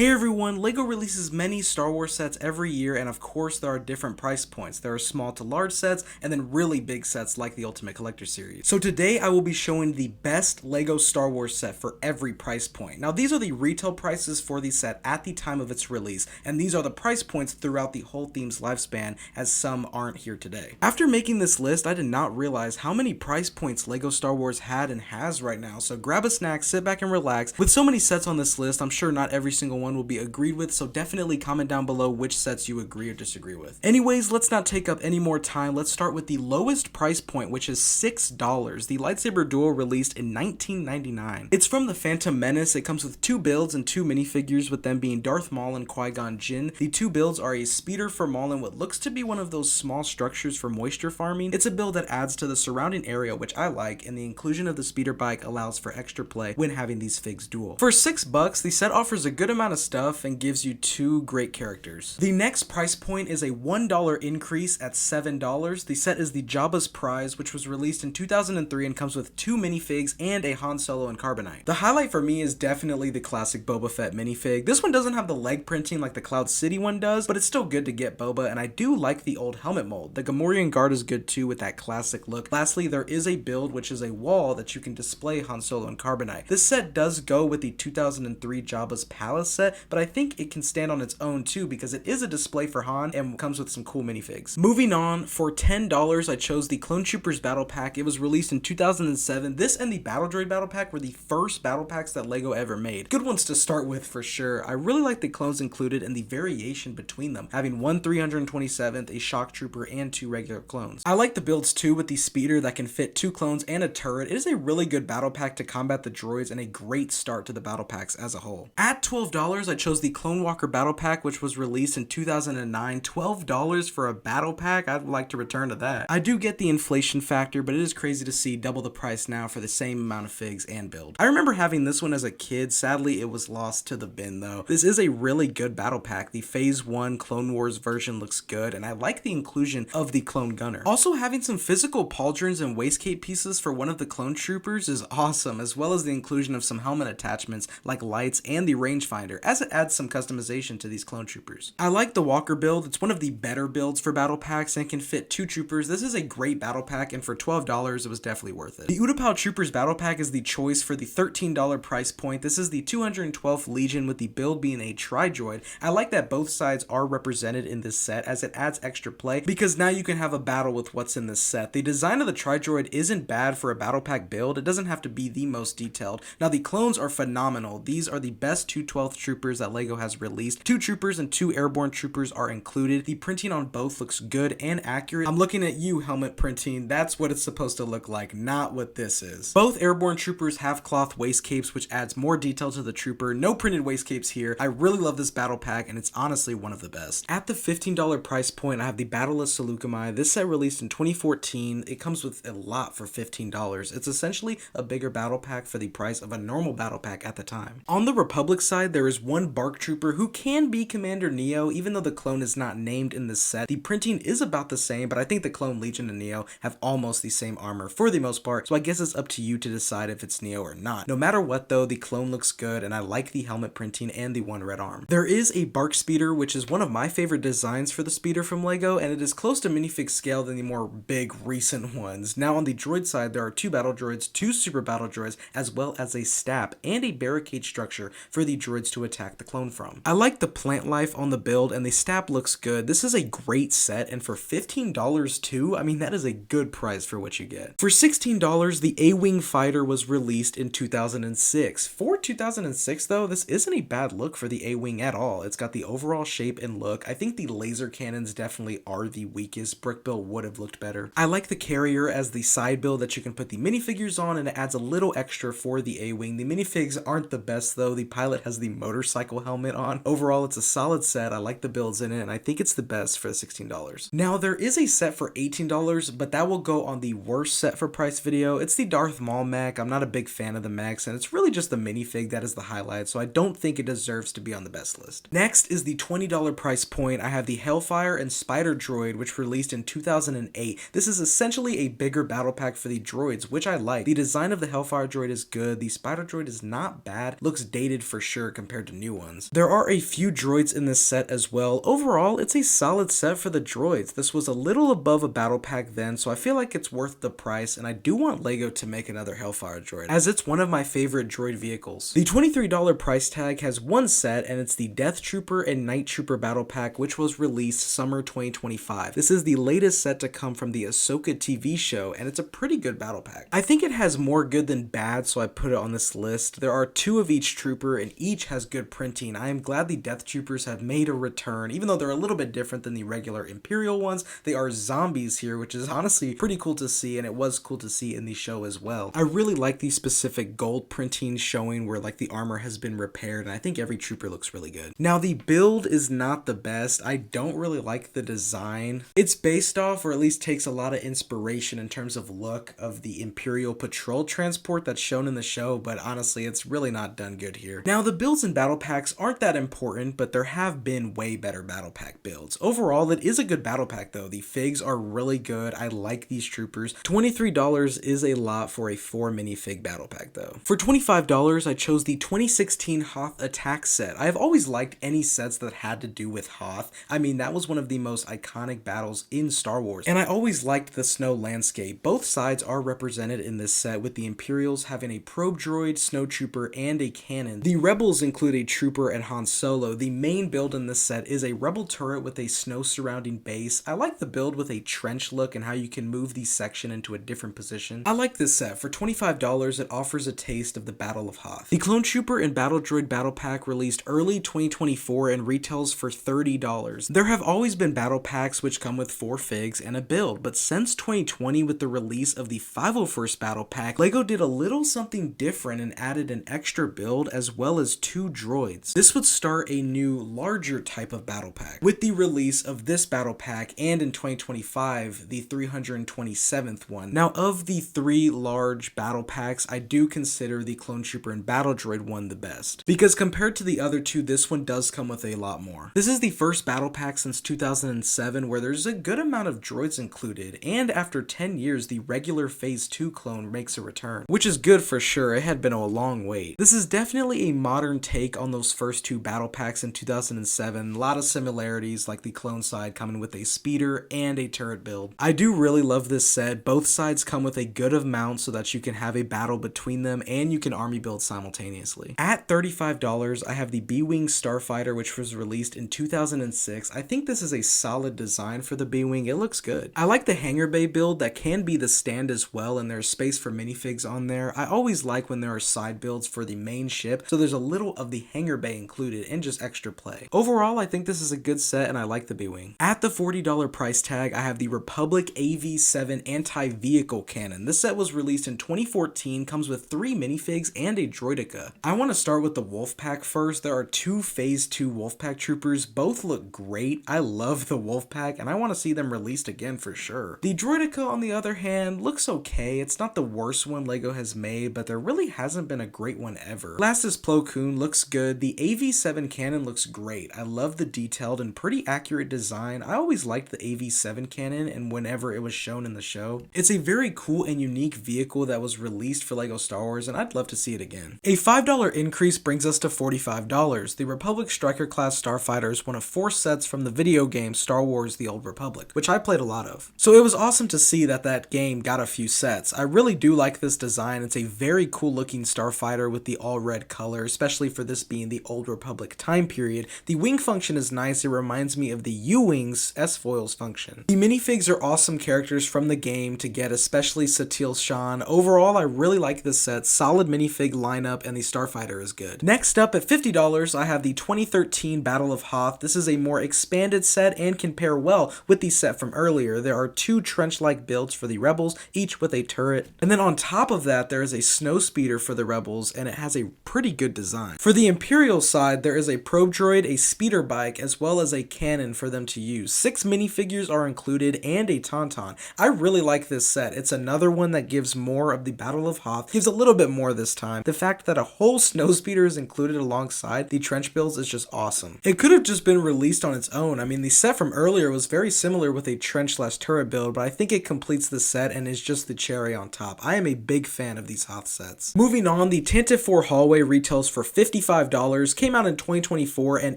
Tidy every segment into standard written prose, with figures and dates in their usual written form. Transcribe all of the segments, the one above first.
Hey everyone, LEGO releases many Star Wars sets every year, and of course there are different price points. There are small to large sets, and then really big sets like the Ultimate Collector series. So today I will be showing the best LEGO Star Wars set for every price point. Now these are the retail prices for the set at the time of its release, and these are the price points throughout the whole theme's lifespan, as some aren't here today. After making this list, I did not realize how many price points LEGO Star Wars had and has right now, so grab a snack, sit back and relax. With so many sets on this list, I'm sure not every single one will be agreed with, so definitely comment down below which sets you agree or disagree with. Anyways, let's not take up any more time. Let's start with the lowest price point, which is $6. The lightsaber duel released in 1999. It's from the Phantom Menace. It comes with two builds and two minifigures, with them being Darth Maul and Qui-Gon Jinn. The two builds are a speeder for Maul and what looks to be one of those small structures for moisture farming. It's a build that adds to the surrounding area, which I like, and the inclusion of the speeder bike allows for extra play when having these figs duel. For $6, the set offers a good amount of stuff and gives you two great characters. The next price point is a $1 increase at $7. The set is the Jabba's Prize, which was released in 2003 and comes with two minifigs and a Han Solo and Carbonite. The highlight for me is definitely the classic Boba Fett minifig. This one doesn't have the leg printing like the Cloud City one does, but it's still good to get Boba, and I do like the old helmet mold. The Gamorrean Guard is good too with that classic look. Lastly, there is a build which is a wall that you can display Han Solo and Carbonite. This set does go with the 2003 Jabba's Palace set, but I think it can stand on its own too because it is a display for Han and comes with some cool minifigs. Moving on, for $10 I chose the Clone Troopers Battle Pack. It was released in 2007. This and the Battle Droid Battle Pack were the first battle packs that LEGO ever made. Good ones to start with for sure. I really like the clones included and the variation between them, having one 327th, a Shock Trooper, and two regular clones. I like the builds too with the speeder that can fit two clones and a turret. It is a really good battle pack to combat the droids and a great start to the battle packs as a whole. At $12 I chose the Clone Walker Battle Pack, which was released in 2009. $12 for a battle pack? I'd like to return to that. I do get the inflation factor, but it is crazy to see double the price now for the same amount of figs and build. I remember having this one as a kid. Sadly, it was lost to the bin though. This is a really good battle pack. The Phase 1 Clone Wars version looks good, and I like the inclusion of the Clone Gunner. Also, having some physical pauldrons and waistcape pieces for one of the Clone Troopers is awesome, as well as the inclusion of some helmet attachments like lights and the rangefinder, as it adds some customization to these Clone Troopers. I like the Walker build. It's one of the better builds for battle packs and can fit two troopers. This is a great battle pack, and for $12 it was definitely worth it. The Utapau Troopers battle pack is the choice for the $13 price point. This is the 212th Legion with the build being a Tri-Droid. I like that both sides are represented in this set as it adds extra play because now you can have a battle with what's in this set. The design of the Tri-Droid isn't bad for a battle pack build. It doesn't have to be the most detailed. Now the clones are phenomenal. These are the best 212th troopers that LEGO has released. Two troopers and two airborne troopers are included. The printing on both looks good and accurate. I'm looking at you, helmet printing. That's what it's supposed to look like, not what this is. Both airborne troopers have cloth waist capes, which adds more detail to the trooper. No printed waist capes here. I really love this battle pack, and it's honestly one of the best. At the $15 price point, I have the Battle of Seleucami. This set released in 2014. It comes with a lot for $15. It's essentially a bigger battle pack for the price of a normal battle pack at the time. On the Republic side, there is one BARC trooper who can be Commander Neo, even though the clone is not named in this set. The printing is about the same, but I think the clone Legion and Neo have almost the same armor for the most part, so I guess it's up to you to decide if it's Neo or not. No matter what though, the clone looks good, and I like the helmet printing and the one red arm. There is a BARC speeder, which is one of my favorite designs for the speeder from LEGO, and it is close to minifig scale than the more big recent ones. Now on the droid side, there are two battle droids, two super battle droids, as well as a stap and a barricade structure for the droids to attack the clone from. I like the plant life on the build, and the stap looks good. This is a great set, and for $15 too, I mean, that is a good price for what you get. For $16, the A-Wing Fighter was released in 2006. For 2006 though, this isn't a bad look for the A-Wing at all. It's got the overall shape and look. I think the laser cannons definitely are the weakest. Brick build would have looked better. I like the carrier as the side build that you can put the minifigures on, and it adds a little extra for the A-Wing. The minifigs aren't the best though. The pilot has the motorcycle helmet on. Overall, it's a solid set. I like the builds in it, and I think it's the best for $16. Now, there is a set for $18, but that will go on the worst set for price video. It's the Darth Maul mech. I'm not a big fan of the mechs, and it's really just the minifig that is the highlight, so I don't think it deserves to be on the best list. Next is the $20 price point. I have the Hellfire and Spider Droid, which released in 2008. This is essentially a bigger battle pack for the droids, which I like. The design of the Hellfire droid is good. The Spider droid is not bad. Looks dated for sure compared to new ones. There are a few droids in this set as well. Overall, it's a solid set for the droids. This was a little above a battle pack then, so I feel like it's worth the price, and I do want LEGO to make another Hellfire droid, as it's one of my favorite droid vehicles. The $23 price tag has one set, and it's the Death Trooper and Night Trooper battle pack, which was released summer 2025. This is the latest set to come from the Ahsoka TV show, and it's a pretty good battle pack. I think it has more good than bad, so I put it on this list. There are 2 of each trooper, and each has good printing. I am glad the Death Troopers have made a return, even though they're a little bit different than the regular Imperial ones. They are zombies here, which is honestly pretty cool to see, and it was cool to see in the show as well. I really like the specific gold printing showing where like the armor has been repaired, and I think every trooper looks really good. Now the build is not the best. I don't really like the design. It's based off, or at least takes a lot of inspiration in terms of look, of the Imperial patrol transport that's shown in the show, but honestly it's really not done good here. Now the builds and battle packs aren't that important, but there have been way better battle pack builds. Overall, it is a good battle pack though. The figs are really good. I like these troopers. $23 is a lot for a 4 minifig battle pack though. For $25, I chose the 2016 Hoth attack set. I have always liked any sets that had to do with Hoth. I mean, that was one of the most iconic battles in Star Wars, and I always liked the snow landscape. Both sides are represented in this set, with the Imperials having a probe droid, snow trooper, and a cannon. The Rebels include a trooper and Han Solo. The main build in this set is a Rebel turret with a snow surrounding base. I like the build with a trench look and how you can move the section into a different position. I like this set. For $25, it offers a taste of the Battle of Hoth. The Clone Trooper and Battle Droid battle pack released early 2024 and retails for $30. There have always been battle packs which come with 4 figs and a build, but since 2020 with the release of the 501st battle pack, LEGO did a little something different and added an extra build as well as 2 droids. This would start a new, larger type of battle pack with the release of this battle pack, and in 2025 the 327th one. Now of the 3 large battle packs, I do consider the Clone Trooper and Battle Droid one the best, because compared to the other 2, this one does come with a lot more. This is the first battle pack since 2007 where there's a good amount of droids included, and after 10 years the regular Phase 2 clone makes a return, which is good for sure. It had been a long wait. This is definitely a modern take on those first 2 battle packs in 2007. A lot of similarities, like the clone side coming with a speeder and a turret build. I do really love this set. Both sides come with a good amount so that you can have a battle between them and you can army build simultaneously. At $35, I have the B-Wing Starfighter, which was released in 2006. I think this is a solid design for the B-Wing. It looks good. I like the hangar bay build that can be the stand as well, and there's space for minifigs on there. I always like when there are side builds for the main ship, so there's a little of the hangar bay included and just extra play. Overall, I think this is a good set and I like the B-Wing. At the $40 price tag, I have the Republic AV-7 anti-vehicle cannon. This set was released in 2014, comes with 3 minifigs and a droideka. I want to start with the Wolf Pack first. There are 2 Phase 2 Wolf Pack troopers. Both look great. I love the Wolf Pack and I want to see them released again for sure. The droideka, on the other hand, looks okay. It's not the worst one LEGO has made, but there really hasn't been a great one ever. Last is Plo Koon, looks good. The AV-7 cannon looks great. I love the detailed and pretty accurate design. I always liked the AV-7 cannon, and whenever it was shown in the show. It's a very cool and unique vehicle that was released for LEGO Star Wars, and I'd love to see it again. A $5 increase brings us to $45. The Republic Striker class Starfighter is one of 4 sets from the video game Star Wars The Old Republic, which I played a lot of. So it was awesome to see that game got a few sets. I really do like this design. It's a very cool looking Starfighter with the all red color, especially for this being the Old Republic time period. The wing function is nice. It reminds me of the U-wing's S-foils function. The minifigs are awesome characters from the game to get, especially Satil Shan. Overall, I really like this set. Solid minifig lineup, and the Starfighter is good. Next up at $50, I have the 2013 Battle of Hoth. This is a more expanded set and can pair well with the set from earlier. There are 2 trench-like builds for the Rebels, each with a turret. And then on top of that, there is a snow speeder for the Rebels, and it has a pretty good design. For the Imperial side, there is a probe droid, a speeder bike, as well as a cannon for them to use. 6 minifigures are included and a tauntaun. I really like this set. It's another one that gives more of the Battle of Hoth, gives a little bit more this time. The fact that a whole snow speeder is included alongside the trench builds is just awesome. It could have just been released on its own. I mean, the set from earlier was very similar with a trench/turret build, but I think it completes the set and is just the cherry on top. I am a big fan of these Hoth sets. Moving on, the Tantive 4 hallway retails for $55. $65, came out in 2024, and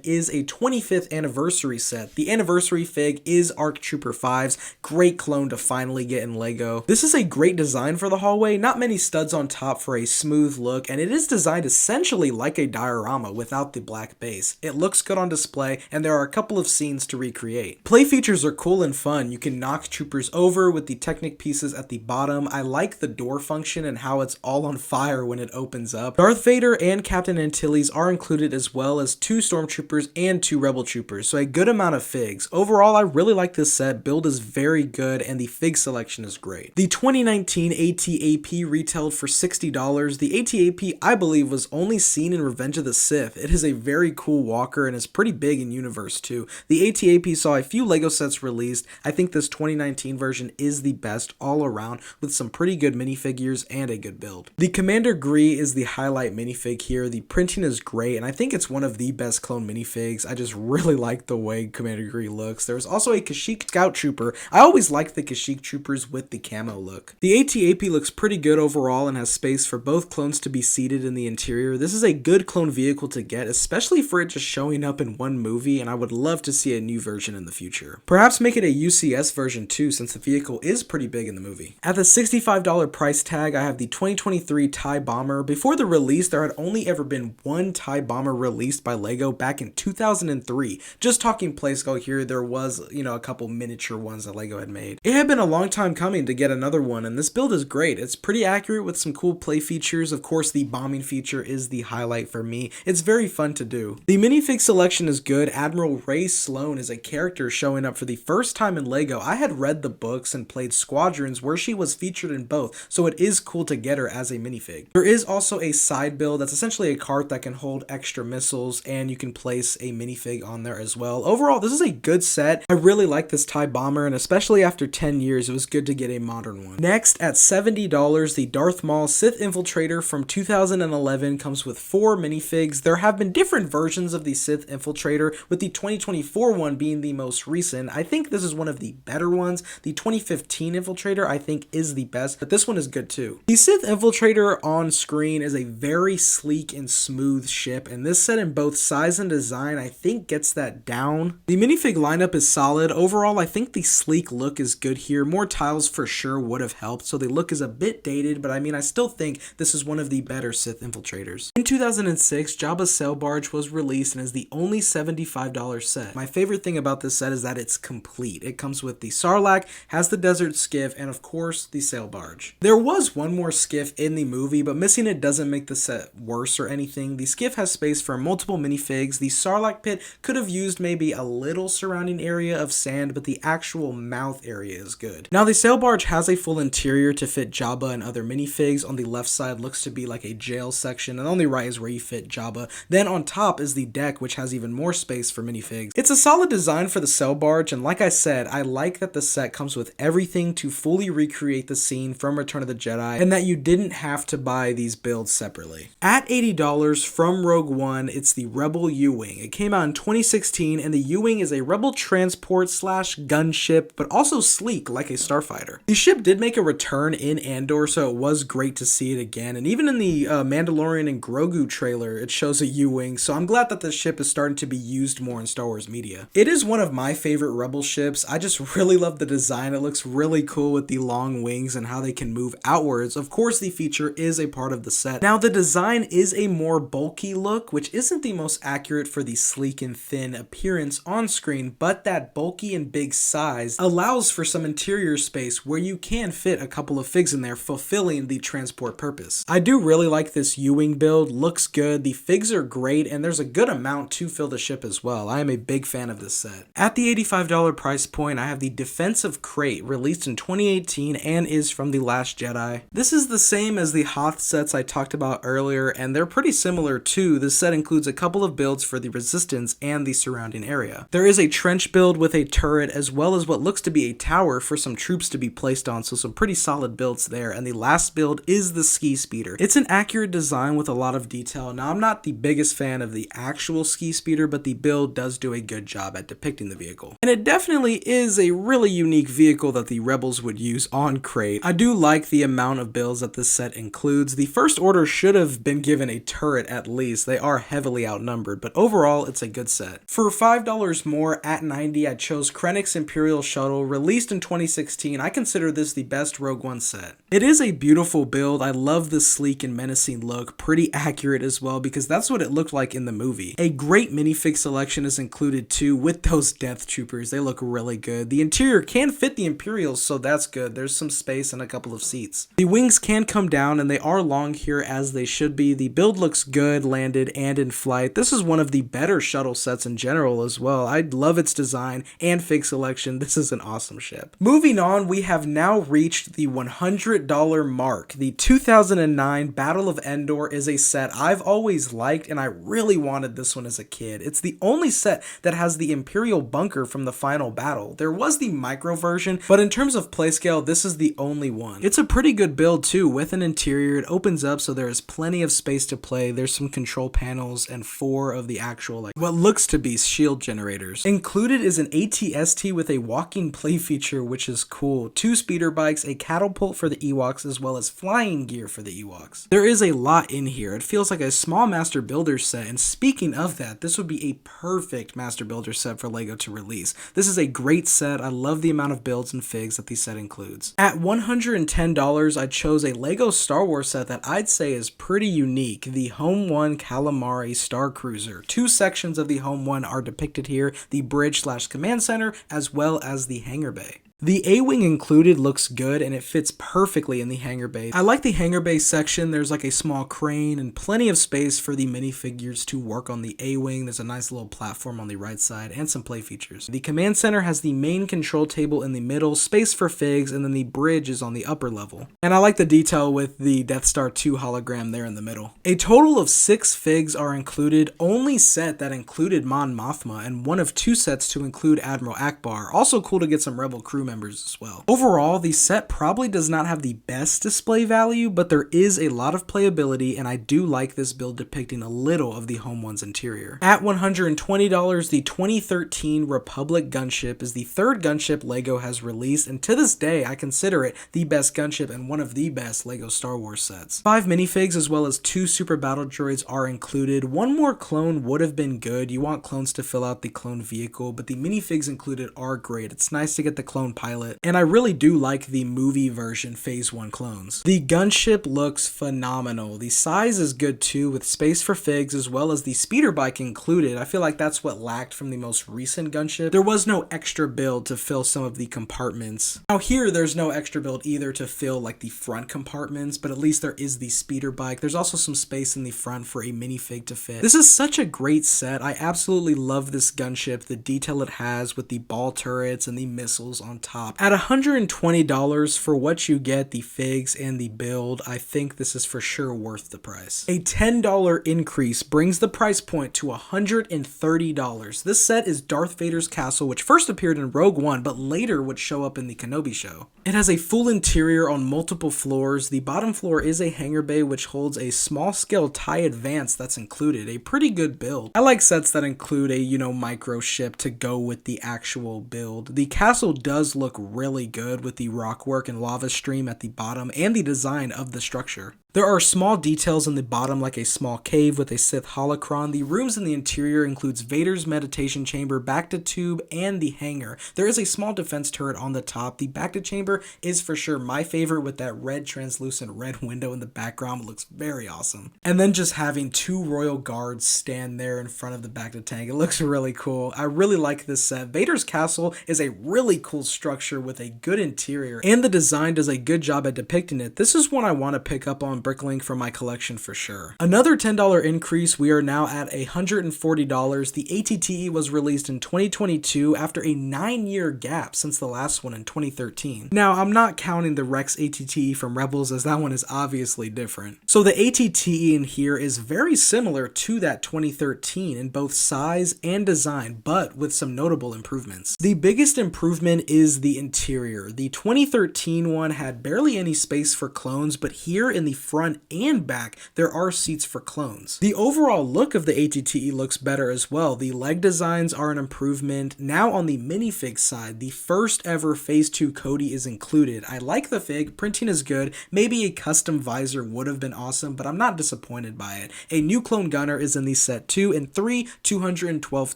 is a 25th anniversary set. The anniversary fig is ARC Trooper 5's, great clone to finally get in LEGO. This is a great design for the hallway, not many studs on top for a smooth look, and it is designed essentially like a diorama without the black base. It looks good on display, and there are a couple of scenes to recreate. Play features are cool and fun. You can knock troopers over with the Technic pieces at the bottom. I like the door function and how it's all on fire when it opens up. Darth Vader and Captain Antilles are included, as well as 2 Stormtroopers and 2 Rebel Troopers, so a good amount of figs. Overall, I really like this set. Build is very good, and the fig selection is great. The 2019 AT-AP retailed for $60. The AT-AP, I believe, was only seen in Revenge of the Sith. It is a very cool walker and is pretty big in universe too. The AT-AP saw a few LEGO sets released. I think this 2019 version is the best all around, with some pretty good minifigures and a good build. The Commander Gree is the highlight minifig here. The printing is great, and I think it's one of the best clone minifigs. I just really like the way Commander Gree looks. There's also a Kashyyyk Scout Trooper. I always liked the Kashyyyk Troopers with the camo look. The AT-AP looks pretty good overall and has space for both clones to be seated in the interior. This is a good clone vehicle to get, especially for it just showing up in one movie, and I would love to see a new version in the future. Perhaps make it a UCS version too, since the vehicle is pretty big in the movie. At the $65 price tag, I have the 2023 TIE Bomber. Before the release, there had only ever been one TIE Bomber released by LEGO back in 2003. Just talking Playsco here, there was, a couple miniature ones that LEGO had made. It had been a long time coming to get another one, and this build is great. It's pretty accurate with some cool play features. Of course, the bombing feature is the highlight for me. It's very fun to do. The minifig selection is good. Admiral Ray Sloan is a character showing up for the first time in LEGO. I had read the books and played Squadrons where she was featured in both, so it is cool to get her as a minifig. There is also a side build that's essentially a cart that can hold extra missiles, and you can place a minifig on there as well. Overall, this is a good set. I really like this TIE Bomber, and especially after 10 years, it was good to get a modern one. Next, at $70, the Darth Maul Sith Infiltrator from 2011 comes with 4 minifigs. There have been different versions of the Sith Infiltrator, with the 2024 one being the most recent. I think this is one of the better ones. The 2015 Infiltrator I think is the best, but this one is good too. The Sith Infiltrator on screen is a very sleek and smooth ship, and this set in both size and design I think gets that down. The minifig lineup is solid. Overall, I think the sleek look is good here. More tiles for sure would have helped, so the look is a bit dated, but I still think this is one of the better Sith Infiltrators. In 2006, Jabba's Sailbarge was released and is the only $75 set. My favorite thing about this set is that it's complete. It comes with the Sarlacc, has the desert skiff, and of course the Sailbarge. There was one more skiff in the movie, but missing it doesn't make the set worse or anything. The skiff has space for multiple minifigs. The Sarlacc pit could have used maybe a little surrounding area of sand, but the actual mouth area is good. Now the Sailbarge has a full interior to fit Jabba and other minifigs. On the left side looks to be like a jail section, and on the right is where you fit Jabba. Then on top is the deck, which has even more space for minifigs. It's a solid design for the Sailbarge, and like I said, I like that the set comes with everything to fully recreate the scene from Return of the Jedi, and that you didn't have to buy these builds separately. At $80 from Rogue One, it's the Rebel U-wing. It came out in 2016, and the U-wing is a Rebel transport slash gunship, but also sleek like a starfighter. The ship did make a return in Endor, so it was great to see it again, and even in the Mandalorian and Grogu trailer, it shows a U-wing, so I'm glad that the ship is starting to be used more in Star Wars media. It is one of my favorite Rebel ships. I just really love the design. It looks really cool with the long wings and how they can move outwards. Of course, the feature is a part of the set. Now, the design is a more bulky look, which isn't the most accurate for the sleek and thin appearance on screen, but that bulky and big size allows for some interior space where you can fit a couple of figs in there, fulfilling the transport purpose. I do really like this U-wing build. Looks good. The figs are great, and there's a good amount to fill the ship as well. I am a big fan of this set. At the $85 price point, I have the Defensive Crate, released in 2018 and is from The Last Jedi. This is the same as the Hoth sets I talked about earlier, and they're pretty similar too. This set includes a couple of builds for the Resistance and the surrounding area. There is a trench build with a turret, as well as what looks to be a tower for some troops to be placed on, so some pretty solid builds there. And the last build is the Ski Speeder. It's an accurate design with a lot of detail. Now, I'm not the biggest fan of the actual Ski Speeder, but the build does do a good job at depicting the vehicle. And it definitely is a really unique vehicle that the Rebels would use on Crate. I do like the amount of builds that this set includes. The First Order should have been given a turret at at least. They are heavily outnumbered, but overall, it's a good set. For $5 more at 90, I chose Krennic's Imperial Shuttle, released in 2016. I consider this the best Rogue One set. It is a beautiful build. I love the sleek and menacing look, pretty accurate as well, because that's what it looked like in the movie. A great minifig selection is included too, with those Death Troopers. They look really good. The interior can fit the Imperials, so that's good. There's some space and a couple of seats. The wings can come down, and they are long here as they should be. The build looks good, landed and in flight. This is one of the better shuttle sets in general as well. I love its design and fig selection. This is an awesome ship. Moving on, we have now reached the $100 mark. The 2009 Battle of Endor is a set I've always liked, and I really wanted this one as a kid. It's the only set that has the Imperial bunker from the final battle. There was the micro version, but in terms of playscale, this is the only one. It's a pretty good build too, with an interior. It opens up so there is plenty of space to play. There's some control panels and 4 of the actual, like, what looks to be shield generators. Included is an AT-AT with a walking play feature, which is cool. 2 speeder bikes, a catapult for the Ewoks, as well as flying gear for the Ewoks. There is a lot in here. It feels like a small Master Builder set, and speaking of that, this would be a perfect Master Builder set for LEGO to release. This is a great set. I love the amount of builds and figs that the set includes. At $110, I chose a LEGO Star Wars set that I'd say is pretty unique, the Home One Calamari Star Cruiser. 2 sections of the Home One are depicted here, the bridge/command center, as well as the hangar bay. The A-wing included looks good, and it fits perfectly in the hangar bay. I like the hangar bay section. There's like a small crane and plenty of space for the minifigures to work on the A-wing. There's a nice little platform on the right side and some play features. The command center has the main control table in the middle, space for figs, and then the bridge is on the upper level. And I like the detail with the Death Star 2 hologram there in the middle. A total of 6 figs are included, only set that included Mon Mothma, and one of 2 sets to include Admiral Akbar. Also cool to get some Rebel crew members as well. Overall, the set probably does not have the best display value, but there is a lot of playability, and I do like this build depicting a little of the Home One's interior. At $120, the 2013 Republic gunship is the 3rd gunship LEGO has released, and to this day, I consider it the best gunship and one of the best LEGO Star Wars sets. 5 minifigs as well as 2 super battle droids are included. One more clone would have been good. You want clones to fill out the clone vehicle, but the minifigs included are great. It's nice to get the clone pilot, and I really do like the movie version Phase 1 clones. The gunship looks phenomenal. The size is good too, with space for figs as well as the speeder bike included. I feel like that's what lacked from the most recent gunship. There was no extra build to fill some of the compartments. Now here, there's no extra build either to fill like the front compartments, but at least there is the speeder bike. There's also some space in the front for a minifig to fit. This is such a great set. I absolutely love this gunship, the detail it has with the ball turrets and the missiles on top. At $120 for what you get, the figs and the build, I think this is for sure worth the price. A $10 increase brings the price point to $130. This set is Darth Vader's castle, which first appeared in Rogue One, but later would show up in the Kenobi show. It has a full interior on multiple floors. The bottom floor is a hangar bay, which holds a small scale TIE Advance that's included. A pretty good build. I like sets that include a, micro ship to go with the actual build. The castle does look really good with the rockwork and lava stream at the bottom and the design of the structure. There are small details in the bottom, like a small cave with a Sith holocron. The rooms in the interior includes Vader's meditation chamber, Bacta tube, and the hangar. There is a small defense turret on the top. The Bacta chamber is for sure my favorite, with that red translucent red window in the background. It looks very awesome. And then just having 2 royal guards stand there in front of the Bacta tank. It looks really cool. I really like this set. Vader's castle is a really cool structure with a good interior, and the design does a good job at depicting it. This is one I want to pick up on Bricklink for my collection for sure. Another $10 increase, we are now at $140. The AT-AT was released in 2022 after a 9-year gap since the last one in 2013. Now, I'm not counting the Rex AT-AT from Rebels, as that one is obviously different. So the AT-AT in here is very similar to that 2013 in both size and design, but with some notable improvements. The biggest improvement is the interior. The 2013 one had barely any space for clones, but here in the front and back, there are seats for clones. The overall look of the AT-AT looks better as well. The leg designs are an improvement. Now on the minifig side, the first ever Phase 2 Cody is included. I like the fig, printing is good, maybe a custom visor would have been awesome, but I'm not disappointed by it. A new clone gunner is in the set too, and 3 212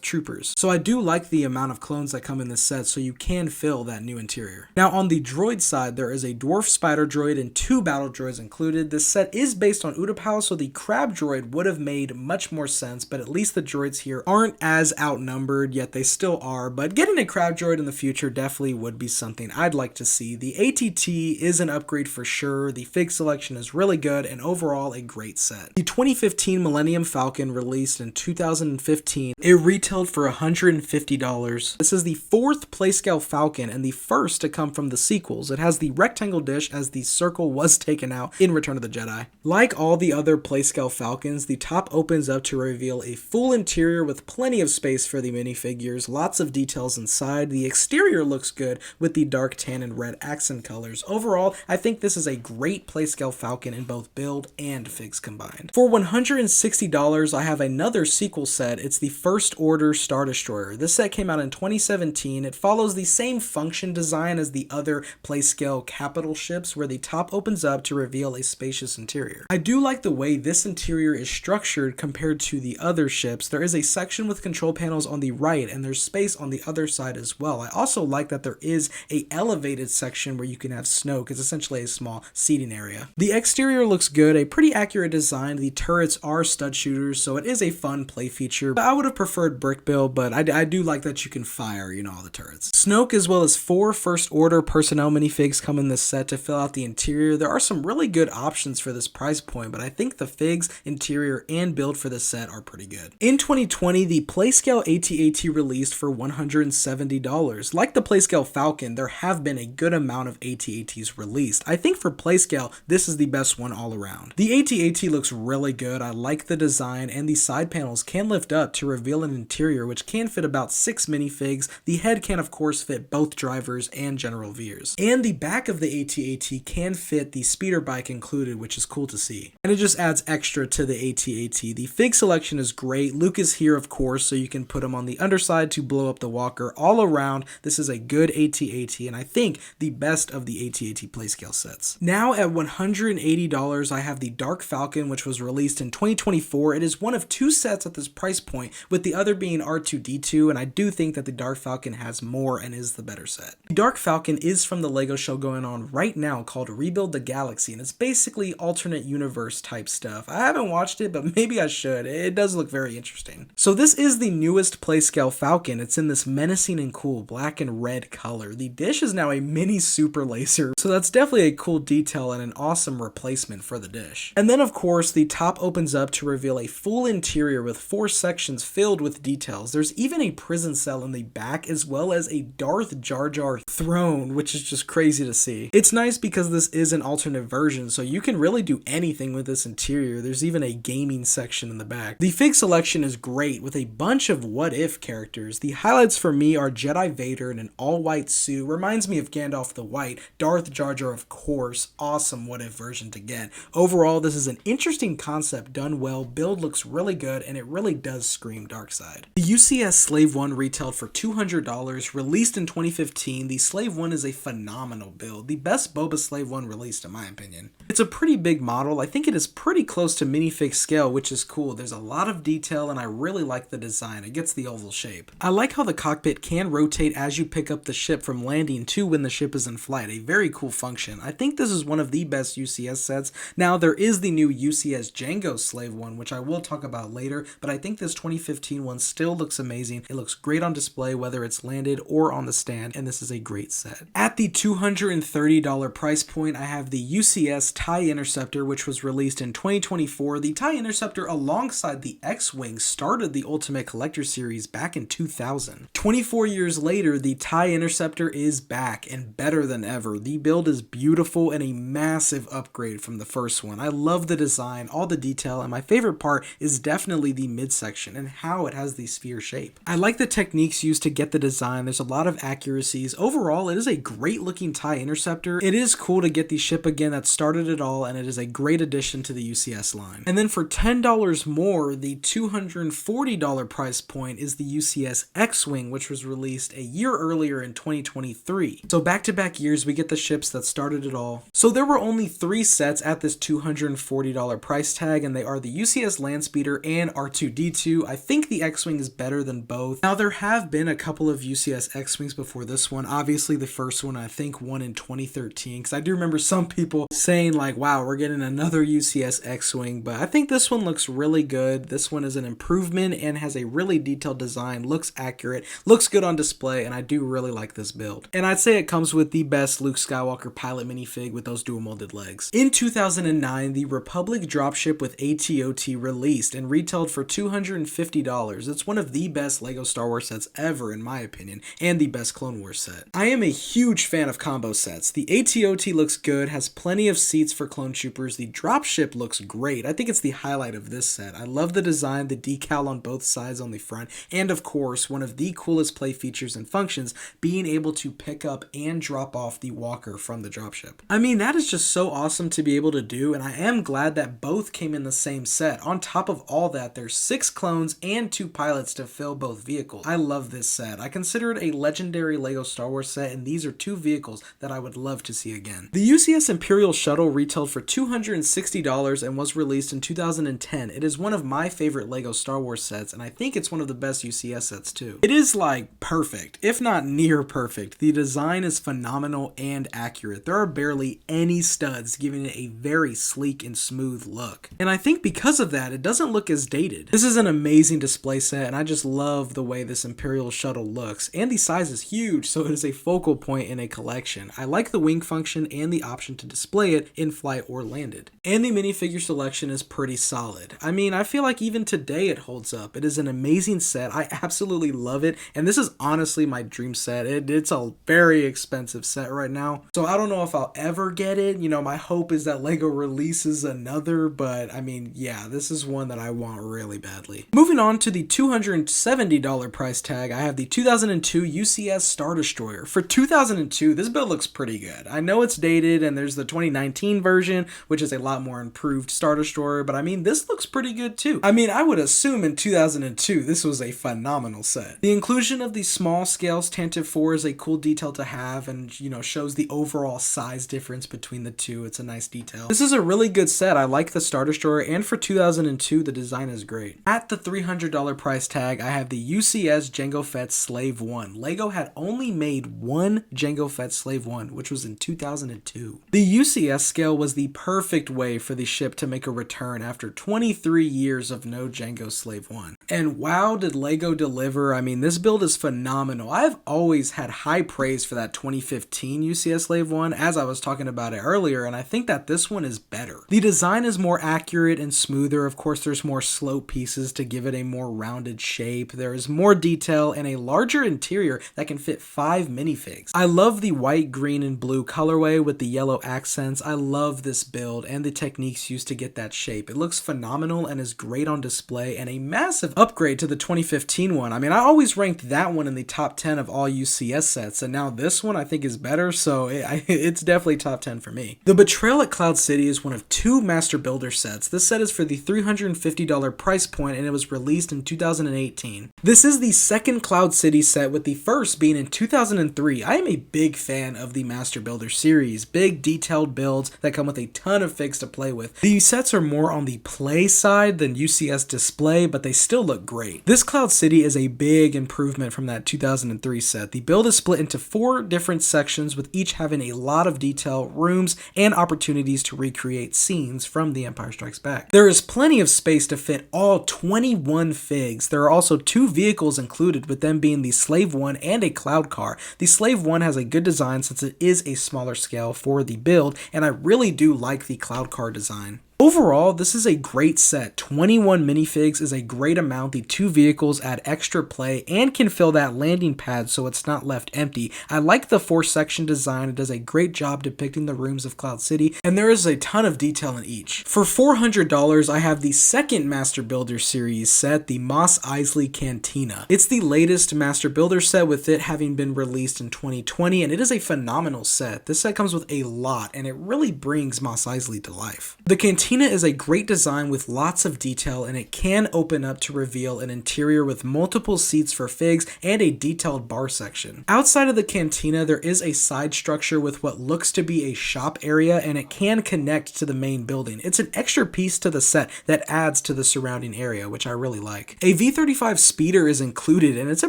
troopers. So I do like the amount of clones that come in this set, so you can fill that new interior. Now on the droid side, there is a dwarf spider droid and 2 battle droids included. This set is based on Utapau, so the crab droid would have made much more sense, but at least the droids here aren't as outnumbered, yet they still are. But getting a crab droid in the future definitely would be something I'd like to see. The AT-AT is an upgrade for sure. The fig selection is really good, and overall a great set. The 2015 Millennium Falcon released in 2015. It retailed for $150. This is the 4th Playscale Falcon and the first to come from the sequels. It has the rectangle dish as the circle was taken out in Return of the Jedi. Like all the other Playscale Falcons, the top opens up to reveal a full interior with plenty of space for the minifigures, lots of details inside. The exterior looks good with the dark tan and red accent colors. Overall, I think this is a great Playscale Falcon in both build and figs combined. For $160, I have another sequel set. It's the First Order Star Destroyer. This set came out in 2017. It follows the same function design as the other Playscale capital ships, where the top opens up to reveal a spacious interior. I do like the way this interior is structured compared to the other ships. There is a section with control panels on the right, and there's space on the other side as well. I also like that there is a elevated section where you can have Snoke. It's essentially a small seating area. The exterior looks good, a pretty accurate design. The turrets are stud shooters, so it is a fun play feature. I would have preferred brick build, but I do like that you can fire, all the turrets. Snoke, as well as 4 First Order personnel minifigs, come in this set to fill out the interior. There are some really good options for this price point, but I think the figs, interior, and build for this set are pretty good. In 2020, the Playscale AT-AT released for $170. Like the Playscale Falcon, there have been a good amount of AT-ATs released. I think for Playscale, this is the best one all around. The AT-AT looks really good. I like the design, and the side panels can lift up to reveal an interior which can fit about 6 minifigs. The head can of course fit both drivers and General Veers. And the back of the AT-AT can fit the speeder bike included, which is cool to see. And it just adds extra to the AT-AT. The fig selection is great. Luke is here of course, so you can put him on the underside to blow up the walker. All around, this is a good AT-AT, and I think the best of the AT-AT Playscale sets. Now at $180, I have the Dark Falcon, which was released in 2024. It is one of 2 sets at this price point, with the other being R2-D2, and I do think that the Dark Falcon has more and is the better set. The Dark Falcon is from the LEGO show going on right now called Rebuild the Galaxy, and it's basically alternate universe type stuff. I haven't watched it, but maybe I should. It does look very interesting. So this is the newest Playscale Falcon. It's in this menacing and cool black and red color. The dish is now a mini super laser, so that's definitely a cool detail and an awesome replacement for the dish. And then of course, the top opens up to reveal a full interior with 4 sections filled with details. There's even a prison cell in the back, as well as a Darth Jar Jar throne, which is just crazy to see. It's nice because this is an alternate version, so you can really do anything with this interior. There's even a gaming section in the back. The fig selection is great with a bunch of what if characters. The highlights for me are Jedi Vader in an all-white suit. Reminds me of Gandalf the White. Darth Jar Jar, of course. Awesome what if version to get. Overall, this is an interesting concept done well. Build looks really good, and it really does scream dark side. The UCS Slave I retailed for $200. Released in 2015, the Slave I is a phenomenal build. The best Boba Slave I released in my opinion. It's a pretty big model. I think it is pretty close to minifig scale, which is cool. There's a lot of detail, and I really like the design. It gets the oval shape. I like how the cockpit can rotate as you pick up the ship from landing to when the ship is in flight. A very cool function. I think this is one of the best UCS sets. Now, there is the new UCS Jango Slave I, which I will talk about later, but I think this 2015 one still looks amazing. It looks great on display, whether it's landed or on the stand, and this is a great set. At the $230 price point, I have the UCS TIE Interceptor, which was released in 2024. The TIE Interceptor, alongside the X-Wing, started the Ultimate Collector Series back in 2000. 24 years later, the TIE Interceptor is back and better than ever. The build is beautiful and a massive upgrade from the first one. I love the design, all the detail, and my favorite part is definitely the midsection and how it has the sphere shape. I like the techniques used to get the design. There's a lot of accuracies. Overall, it is a great looking TIE Interceptor. It is cool to get the ship again that started it all, and it is a great addition to the UCS line. And then for $10 more, the $240 price point is the UCS X-wing, which was released a year earlier in 2023. So back-to-back years, we get the ships that started it all. So there were only 3 sets at this $240 price tag, and they are the UCS Landspeeder and R2-D2. I think the X-wing is better than both. Now, there have been a couple of UCS X-wings before this one. Obviously, the first one, I think, won in 2013, because I do remember some people saying like, wow, we're getting another UCS X-wing, but I think this one looks really good. This one is an improvement and has a really detailed design, looks accurate, looks good on display, and I do really like this build. And I'd say it comes with the best Luke Skywalker pilot minifig with those dual molded legs. In 2009, the Republic dropship with AT-AT released and retailed for $250. It's one of the best LEGO Star Wars sets ever, in my opinion, and the best Clone Wars set. I am a huge fan of combo sets. The AT-AT looks good, has plenty of seats for clone troopers. The dropship looks great. I think it's the highlight of this set. I love the design, the decal on both sides on the front, and of course, one of the coolest play features and functions, being able to pick up and drop off the walker from the dropship. I mean, that is just so awesome to be able to do, and I am glad that both came in the same set. On top of all that, there's 6 clones and 2 pilots to fill both vehicles. I love this set. I consider it a legendary LEGO Star Wars set, and these are 2 vehicles that I would love to see again. The UCS Imperial Shuttle retailed for $260 and was released in 2010. It is one of my favorite LEGO Star Wars sets, and I think it's one of the best UCS sets too. It is like perfect, if not near perfect. The design is phenomenal and accurate. There are barely any studs, giving it a very sleek and smooth look. And I think because of that, it doesn't look as dated. This is an amazing display set, and I just love the way this Imperial Shuttle looks. And the size is huge, so it is a focal point in a collection. I like the wing function and the option to display it in flight or landed. And the minifigure selection is pretty solid. I mean, I feel like even today it holds up. It is an amazing set. I absolutely love it, and this is honestly my dream set. It's a very expensive set right now, so I don't know if I'll ever get it. You know, my hope is that LEGO releases another, but I mean, yeah, this is one that I want really badly. Moving on to the $270 price tag, I have the 2002 UCS Star Destroyer. For 2002, this build looks pretty good. I know it's dated, and there's the 2019 version, which is a lot more improved Star Destroyer, but I mean, this looks pretty good too. I mean, I would assume in 2002, this was a phenomenal set. The inclusion of the small scale Tantive 4 is a cool detail to have, and, you know, shows the overall size difference between the two. It's a nice detail. This is a really good set. I like the Star Destroyer, and for 2002, the design is great. At the $300 price tag, I have the UCS Jango Fett Slave I. LEGO had only made one Jango Fett Slave I, which was in 2002. The UCS scale was the perfect way for the ship to make a return after 23 years of no Jango Slave I. And wow, did LEGO deliver. I mean, this build is phenomenal. I've always had high praise for that 2015 UCS Slave I, as I was talking about it earlier, and I think that this one is better. The design is more accurate and smoother. Of course, there's more slope pieces to give it a more rounded shape. There is more detail and a larger interior that can fit 5 minifigs. I love the white, green, and blue colorway with the yellow accents. I love this build and the techniques used to get that shape. It looks phenomenal and is great on display, and a massive upgrade to the 2015 one. I mean, I always ranked that one in the top 10 of all UCS sets, and now this one I think is better, so it's definitely top 10 for me. The Betrayal at Cloud City is one of 2 Master Builder sets. This set is for the $350 price point, and it was released in 2018. This is the second Cloud City set, with the first being in 2003. I am a big fan of the Master Builder series. Big detailed builds that come with a ton of figs to play with. These sets are more on the play side than UCS display, but they still look great. This Cloud City is a big improvement from that 2003 set. The build is split into 4 different sections, with each having a lot of detail, rooms, and opportunities to recreate scenes from The Empire Strikes Back. There is plenty of space to fit all 21 figs. There are also 2 vehicles included, with them being the Slave I and a Cloud Car. The Slave I has a good design since it is a smaller scale for the build, and I really do like the Cloud Car design. Overall, this is a great set. 21 minifigs is a great amount. The 2 vehicles add extra play and can fill that landing pad so it's not left empty. I like the 4-section design. It does a great job depicting the rooms of Cloud City, and there is a ton of detail in each. For $400, I have the second Master Builder series set, the Mos Eisley Cantina. It's the latest Master Builder set, with it having been released in 2020, and it is a phenomenal set. This set comes with a lot, and it really brings Mos Eisley to life. The Cantina is a great design with lots of detail, and it can open up to reveal an interior with multiple seats for figs and a detailed bar section. Outside of the Cantina, there is a side structure with what looks to be a shop area, and it can connect to the main building. It's an extra piece to the set that adds to the surrounding area, which I really like. A V-35 speeder is included, and it's a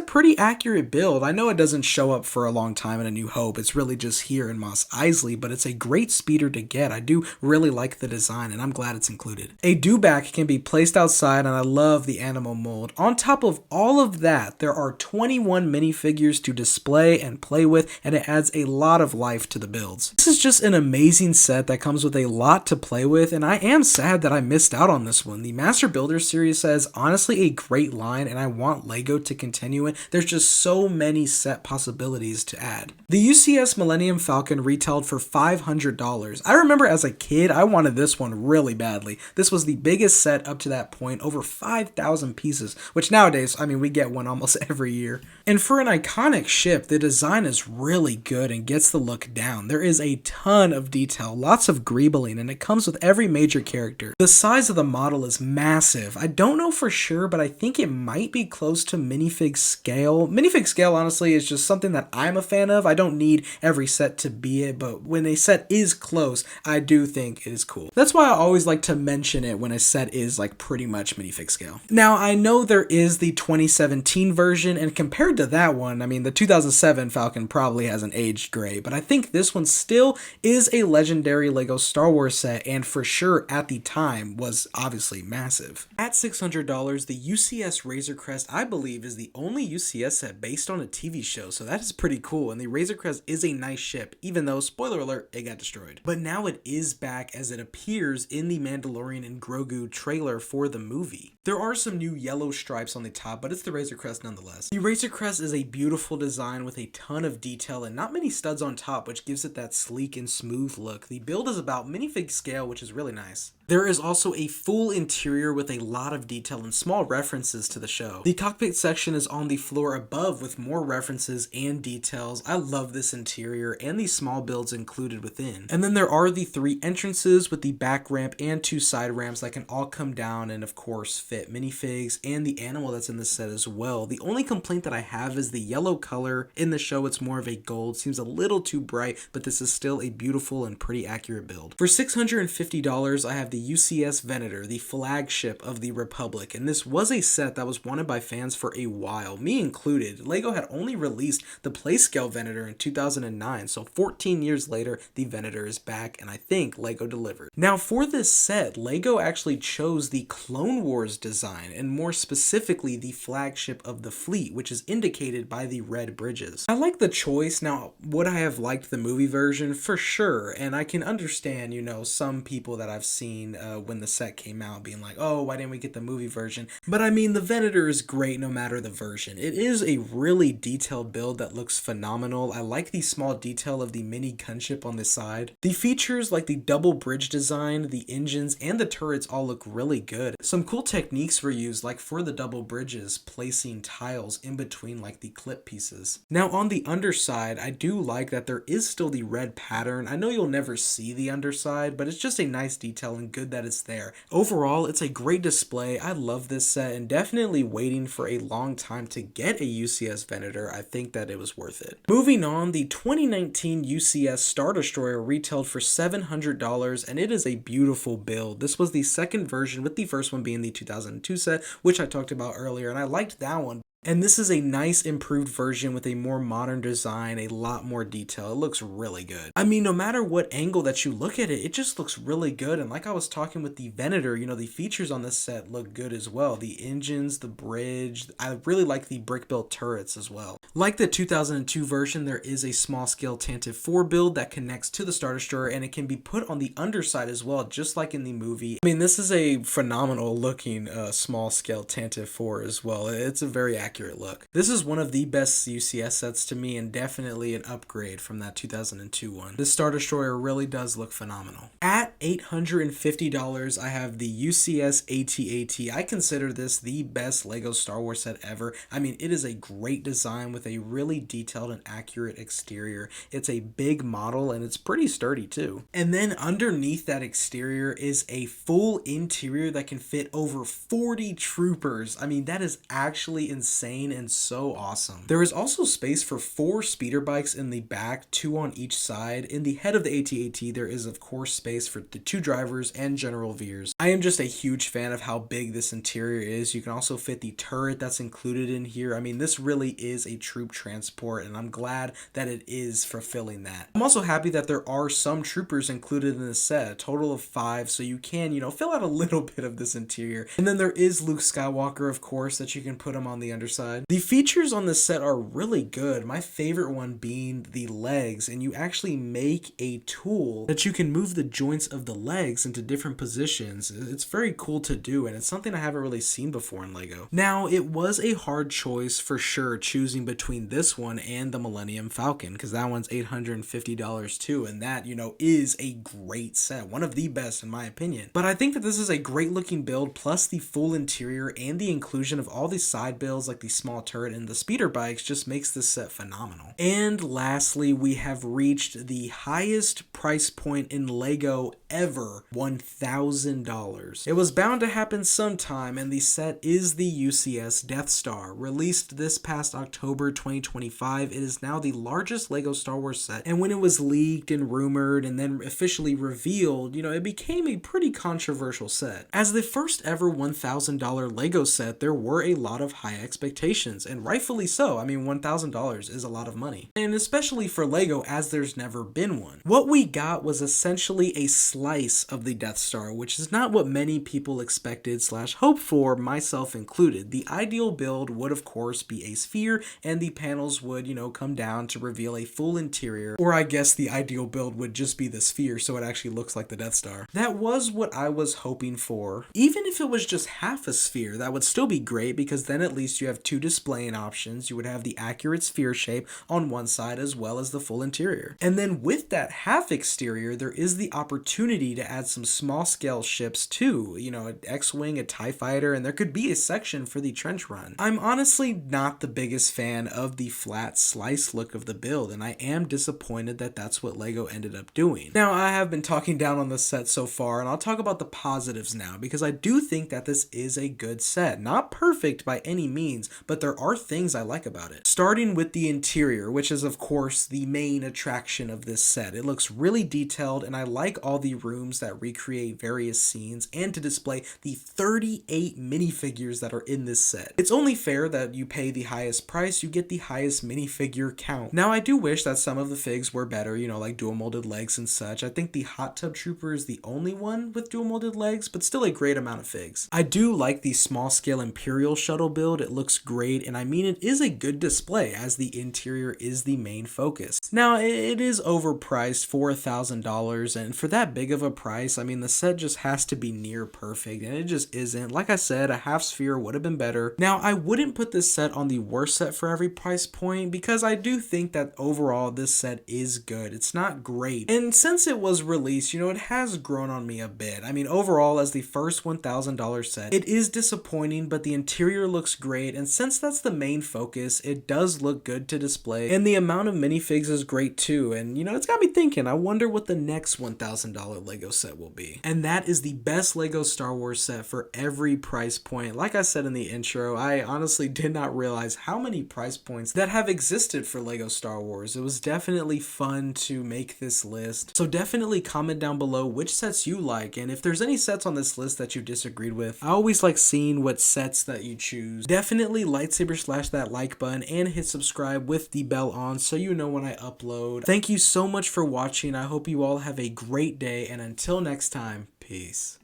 pretty accurate build. I know it doesn't show up for a long time in A New Hope. It's really just here in Mos Eisley, but it's a great speeder to get. I do really like the design, and I'm glad it's included. A dewback can be placed outside, and I love the animal mold. On top of all of that, there are 21 minifigures to display and play with, and it adds a lot of life to the builds. This is just an amazing set that comes with a lot to play with, and I am sad that I missed out on this one. The Master Builder series is honestly a great line, and I want LEGO to continue it. There's just so many set possibilities to add. The UCS Millennium Falcon retailed for $500. I remember as a kid, I wanted this one really badly. This was the biggest set up to that point, over 5,000 pieces, which nowadays, I mean, we get one almost every year. And for an iconic ship, the design is really good and gets the look down. There is a ton of detail, lots of greebling, and it comes with every major character. The size of the model is massive. I don't know for sure, but I think it might be close to minifig scale. Minifig scale, honestly, is just something that I'm a fan of. I don't need every set to be it, but when a set is close, I do think it is cool. That's why I always like to mention it when a set is like pretty much minifig scale. Now, I know there is the 2017 version, and compared to that one, I mean, the 2007 Falcon probably hasn't aged great, but I think this one still is a legendary LEGO Star Wars set, and for sure at the time was obviously massive. At $600, the UCS Razor Crest, I believe, is the only UCS set based on a TV show, so that is pretty cool, and the Razor Crest is a nice ship, even though, spoiler alert, it got destroyed. But now it is back as it appears in the Mandalorian and Grogu trailer for the movie. There are some new yellow stripes on the top, but it's the Razor Crest nonetheless. The Razor Crest is a beautiful design with a ton of detail and not many studs on top, which gives it that sleek and smooth look. The build is about minifig scale, which is really nice. There is also a full interior with a lot of detail and small references to the show. The cockpit section is on the floor above with more references and details. I love this interior and the small builds included within. And then there are the 3 entrances with the back ramp and 2 side ramps that can all come down and of course fit minifigs and the animal that's in the set as well. The only complaint that I have is the yellow color. In the show it's more of a gold, seems a little too bright, but this is still a beautiful and pretty accurate build. For $650, I have the UCS Venator, the flagship of the Republic, and this was a set that was wanted by fans for a while, me included. LEGO had only released the Playscale Venator in 2009, so 14 years later, the Venator is back, and I think LEGO delivered. Now for this set, LEGO actually chose the Clone Wars design, and more specifically the flagship of the fleet, which is indicated by the red bridges. I like the choice. Now, would I have liked the movie version? For sure, and I can understand, you know, some people that I've seen when the set came out being like, oh, why didn't we get the movie version? But I mean, the Venator is great no matter the version. It is a really detailed build that looks phenomenal. I like the small detail of the mini gunship on the side. The features like the double bridge design, the engines, and the turrets all look really good. Some cool techniques were used, like for the double bridges, placing tiles in between like the clip pieces. Now on the underside, I do like that there is still the red pattern. I know you'll never see the underside, but it's just a nice detail and good that it's there. Overall, it's a great display. I love this set and definitely waiting for a long time to get a UCS Venator. I think that it was worth it. Moving on, the 2019 UCS Star Destroyer retailed for $700 and it is a beautiful build. This was the second version, with the first one being the 2002 set, which I talked about earlier, and I liked that one. And this is a nice improved version with a more modern design, a lot more detail. It looks really good. I mean, no matter what angle that you look at it, it just looks really good. And like I was talking with the Venator, the features on this set look good as well. The engines, the bridge, I really like the brick-built turrets as well. Like the 2002 version, there is a small-scale Tantive 4 build that connects to the Star Destroyer, and it can be put on the underside as well, just like in the movie. I mean, this is a phenomenal looking small-scale Tantive 4 as well. It's a very accurate look. This is one of the best UCS sets to me, and definitely an upgrade from that 2002 one. This Star Destroyer really does look phenomenal. At $850, I have the UCS AT-AT. I consider this the best LEGO Star Wars set ever. I mean, it is a great design with a really detailed and accurate exterior. It's a big model and it's pretty sturdy too. And then underneath that exterior is a full interior that can fit over 40 troopers. I mean, that is actually insane and so awesome. There is also space for 4 speeder bikes in the back, 2 on each side. In the head of the AT-AT, there is of course space for the 2 drivers and General Veers. I am just a huge fan of how big this interior is. You can also fit the turret that's included in here. I mean, this really is a troop transport, and I'm glad that it is fulfilling that. I'm also happy that there are some troopers included in this set, a total of 5, so you can, fill out a little bit of this interior. And then there is Luke Skywalker, of course, that you can put him on the underside. The features on this set are really good, my favorite one being the legs, and you actually make a tool that you can move the joints of the legs into different positions. It's very cool to do, and it's something I haven't really seen before in LEGO. Now, it was a hard choice for sure choosing between this one and the Millennium Falcon, because that one's $850 too, and that, is a great set, one of the best in my opinion. But I think that this is a great looking build, plus the full interior and the inclusion of all these side builds like the small turret and the speeder bikes just makes this set phenomenal. And lastly, we have reached the highest price point in LEGO ever, $1,000. It was bound to happen sometime, and the set is the UCS Death Star. Released this past October 2025, it is now the largest LEGO Star Wars set, and when it was leaked and rumored and then officially revealed, it became a pretty controversial set. As the first ever $1,000 LEGO set, there were a lot of high expectations, and rightfully so. I mean, $1,000 is a lot of money, and especially for LEGO, as there's never been one. What we got was essentially a slice of the Death Star, which is not what many people expected / hoped for, myself included. The ideal build would of course be a sphere, and the panels would, come down to reveal a full interior, or I guess the ideal build would just be the sphere so it actually looks like the Death Star. That was what I was hoping for. Even if it was just half a sphere, that would still be great, because then at least you have 2 displaying options. You would have the accurate sphere shape on one side as well as the full interior. And then with that half exterior, there is the opportunity to add some small scale ships too, an X-Wing, a TIE Fighter, and there could be a section for the trench run. I'm honestly not the biggest fan of the flat slice look of the build, and I am disappointed that that's what LEGO ended up doing. Now, I have been talking down on the set so far, and I'll talk about the positives now, because I do think that this is a good set. Not perfect by any means, but there are things I like about it. Starting with the interior, which is of course the main attraction of this set. It looks really detailed, and I like all the rooms that recreate various scenes and to display the 38 minifigures that are in this set. It's only fair that you pay the highest price, you get the highest minifigure count. Now, I do wish that some of the figs were better, like dual molded legs and such. I think the Hot Tub Trooper is the only one with dual molded legs, but still a great amount of figs. I do like the small scale Imperial shuttle build. It looks great, and I mean, it is a good display as the interior is the main focus. Now, it is overpriced for $1,000, and for that big of a price, I mean, the set just has to be near perfect, and it just isn't. Like I said, a half sphere would have been better. Now, I wouldn't put this set on the worst set for every price point, because I do think that overall this set is good. It's not great, and since it was released, it has grown on me a bit. I mean, overall, as the first $1,000 set, it is disappointing, but the interior looks great, and since that's the main focus, it does look good to display, and the amount of minifigs is great too. And it's got me thinking, I wonder what the next $1,000 LEGO set will be. And that is the best LEGO Star Wars set for every price point. Like I said in the intro, I honestly did not realize how many price points that have existed for LEGO Star Wars. It was definitely fun to make this list. So definitely comment down below which sets you like, and if there's any sets on this list that you disagreed with. I always like seeing what sets that you choose. Definitely definitely lightsaber slash that like button and hit subscribe with the bell on so you know when I upload. Thank you so much for watching. I hope you all have a great day, and until next time, peace.